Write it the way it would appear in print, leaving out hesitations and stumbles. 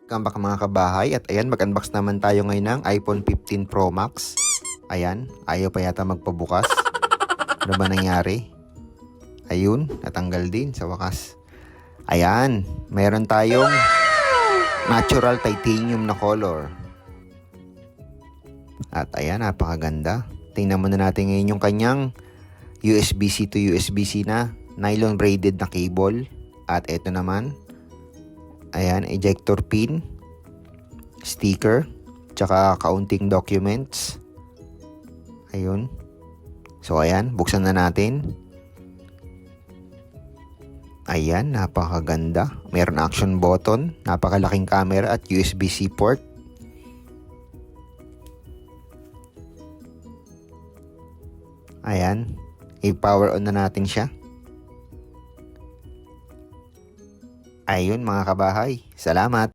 Welcome back mga kabahay, at ayan, mag-unbox naman tayo ngayon ng iPhone 15 Pro Max. Ayan, ayaw pa yata magpabukas. Ano ba nangyari? Ayun, natanggal din sa wakas. Ayan, meron tayong natural titanium na color. At ayan, napakaganda. Tingnan muna natin ngayon yung kanyang USB-C to USB-C na nylon braided na cable. At ito naman, ayan, ejector pin, sticker, tsaka kaunting documents. Ayun. So ayan, buksan na natin. Ayan, napakaganda. Meron action button, napakalaking camera at USB-C port. Ayan, i-power on na natin siya. Ayun mga kabahay, salamat!